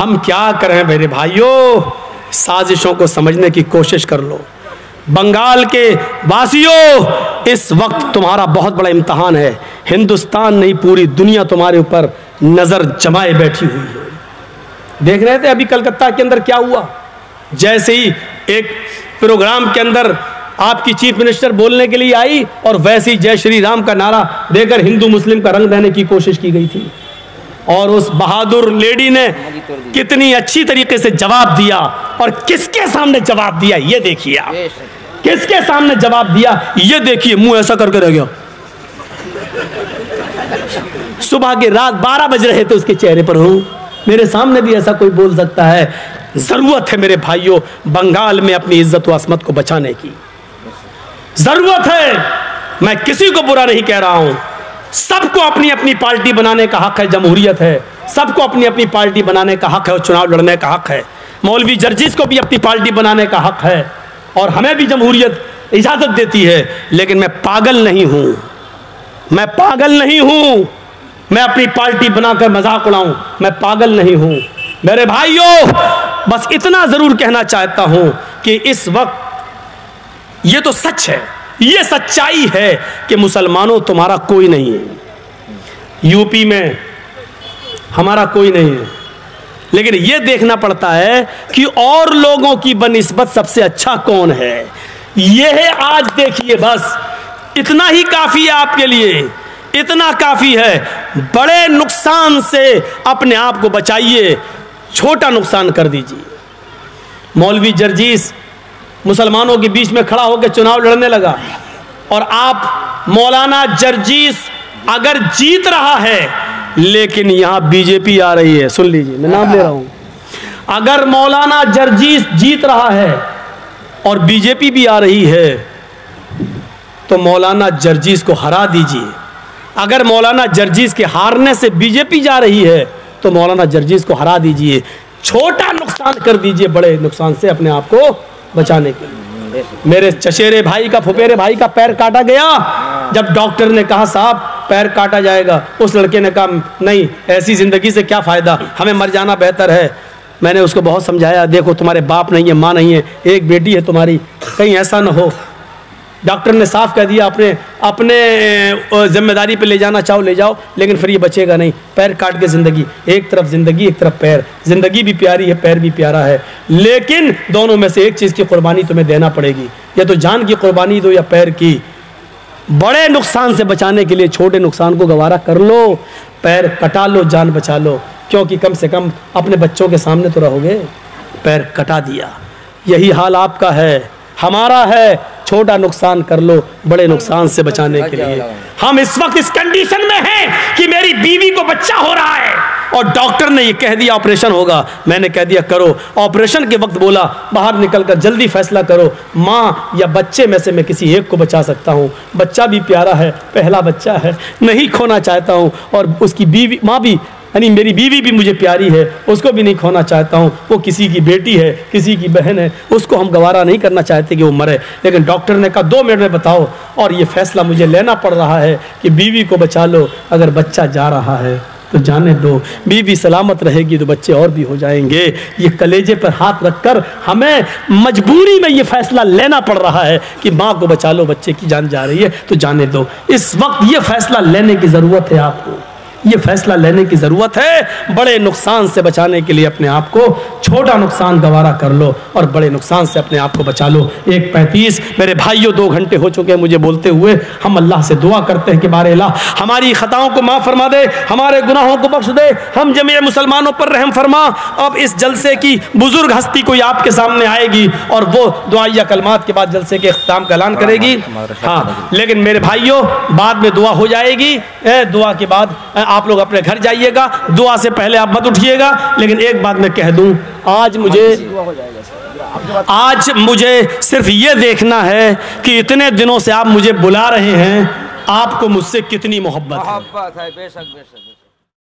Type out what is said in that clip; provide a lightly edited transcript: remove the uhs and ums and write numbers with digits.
हम क्या करें मेरे भाइयों, साजिशों को समझने की कोशिश कर लो। बंगाल के वासियों, इस वक्त तुम्हारा बहुत बड़ा इम्तहान है। हिंदुस्तान नहीं पूरी दुनिया तुम्हारे ऊपर नजर जमाए बैठी हुई है। देख रहे थे अभी कलकत्ता के अंदर क्या हुआ। जैसे ही एक प्रोग्राम के अंदर आपकी चीफ मिनिस्टर बोलने के लिए आई और वैसे ही जय श्री राम का नारा देकर हिंदू मुस्लिम का रंग देने की कोशिश की गई थी। और उस बहादुर लेडी ने कितनी अच्छी तरीके से जवाब दिया, और किसके सामने जवाब दिया ये देखिए आप, किसके सामने जवाब दिया ये देखिए। मुंह ऐसा करके रह गया। सुबह के रात 12 बज रहे थे उसके चेहरे पर हूं। मेरे सामने भी ऐसा कोई बोल सकता है? जरूरत है मेरे भाइयों बंगाल में अपनी इज्जत व असमत को बचाने की, जरूरत है। मैं किसी को बुरा नहीं कह रहा हूं, सबको अपनी अपनी पार्टी बनाने का हक है, जमहूरियत है, सबको अपनी अपनी पार्टी बनाने का हक है और चुनाव लड़ने का हक है। मौलवी जर्जीस को भी अपनी पार्टी बनाने का हक है और हमें भी जमहूरियत इजाजत देती है। लेकिन मैं पागल नहीं हूं, मैं पागल नहीं हूं मैं अपनी पार्टी बनाकर मजाक उड़ाऊं, मैं पागल नहीं हूं मेरे भाइयों। बस इतना जरूर कहना चाहता हूं कि इस वक्त ये तो सच है, ये सच्चाई है कि मुसलमानों तुम्हारा कोई नहीं है, यूपी में हमारा कोई नहीं है। लेकिन यह देखना पड़ता है कि और लोगों की बनिस्बत सबसे अच्छा कौन है। यह है आज देखिए, बस इतना ही काफी है आपके लिए, इतना काफी है। बड़े नुकसान से अपने आप को बचाइए, छोटा नुकसान कर दीजिए। मौलवी जर्जीस मुसलमानों के बीच में खड़ा होकर चुनाव लड़ने लगा, और आप मौलाना जर्जीस अगर जीत रहा है, लेकिन यहां बीजेपी आ रही है, सुन लीजिए मैं नाम ले रहा हूं, अगर मौलाना जर्जीस जीत रहा है और बीजेपी भी आ रही है तो मौलाना जर्जीस को हरा दीजिए। अगर मौलाना जर्जीस के हारने से बीजेपी जा रही है तो मौलाना जर्जीस को हरा दीजिए, छोटा नुकसान कर दीजिए बड़े नुकसान से अपने आप को बचाने के लिए। मेरे चचेरे भाई का, फुफेरे भाई का पैर काटा गया। जब डॉक्टर ने कहा साहब पैर काटा जाएगा, उस लड़के ने कहा नहीं, ऐसी जिंदगी से क्या फायदा, हमें मर जाना बेहतर है। मैंने उसको बहुत समझाया, देखो तुम्हारे बाप नहीं है, माँ नहीं है, एक बेटी है तुम्हारी, कहीं ऐसा ना हो। डॉक्टर ने साफ कह दिया अपने अपने जिम्मेदारी पे ले जाना चाहो ले जाओ, लेकिन फिर ये बचेगा नहीं। पैर काट के जिंदगी, एक तरफ जिंदगी एक तरफ पैर, जिंदगी भी प्यारी है पैर भी प्यारा है, लेकिन दोनों में से एक चीज़ की कुर्बानी तुम्हें देना पड़ेगी, या तो जान की कुर्बानी दो या पैर की। बड़े नुकसान से बचाने के लिए छोटे नुकसान को गवारा कर लो, पैर कटा लो, जान बचा लो, क्योंकि कम से कम अपने बच्चों के सामने तो रहोगे। पैर कटा दिया, यही हाल आपका है, हमारा है। छोटा नुकसान कर लो बड़े नुकसान से बचाने के लिए। हम इस वक्त इस कंडीशन में हैं कि मेरी बीवी को बच्चा हो रहा है और डॉक्टर ने ये कह दिया ऑपरेशन होगा, मैंने कह दिया करो। ऑपरेशन के वक्त बोला बाहर निकलकर जल्दी फैसला करो, माँ या बच्चे में से मैं किसी एक को बचा सकता हूँ। बच्चा भी प्यारा है, पहला बच्चा है, नहीं खोना चाहता हूँ, और उसकी बीवी माँ भी, यानी मेरी बीवी भी मुझे प्यारी है, उसको भी नहीं खोना चाहता हूँ। वो किसी की बेटी है, किसी की बहन है, उसको हम गवारा नहीं करना चाहते कि वो मरे। लेकिन डॉक्टर ने कहा 2 मिनट में बताओ, और ये फैसला मुझे लेना पड़ रहा है कि बीवी को बचा लो, अगर बच्चा जा रहा है तो जाने दो, बीवी सलामत रहेगी तो बच्चे और भी हो जाएंगे। ये कलेजे पर हाथ रखकर हमें मजबूरी में ये फैसला लेना पड़ रहा है कि माँ को बचा लो, बच्चे की जान जा रही है तो जाने दो। इस वक्त ये फैसला लेने की ज़रूरत है आपको, ये फैसला लेने की ज़रूरत है। बड़े नुकसान से बचाने के लिए अपने आप को छोटा नुकसान गवारा कर लो और बड़े नुकसान से अपने आप को बचा लो। 1:35 मेरे भाइयों 2 घंटे हो चुके हैं मुझे बोलते हुए। हम अल्लाह से दुआ करते हैं कि बारे अल्लाह हमारी खताओं को माफ़ फरमा दे, हमारे गुनाहों को बख्श दे, हम जमीय मुसलमानों पर रहम फरमा। अब इस जलसे की बुजुर्ग हस्ती कोई आपके सामने आएगी और वो दुआया कलमात के बाद जलसे के इख्तिताम का ऐलान करेगी। हाँ, लेकिन मेरे भाइयों बाद में दुआ हो जाएगी। दुआ के बाद आप लोग अपने घर जाइएगा, दुआ से पहले आप मत उठिएगा। लेकिन एक बात मैं कह दूं, आज मुझे सिर्फ ये देखना है कि इतने दिनों से आप मुझे बुला रहे हैं, आपको मुझसे कितनी मोहब्बत है। बेशक बेशक।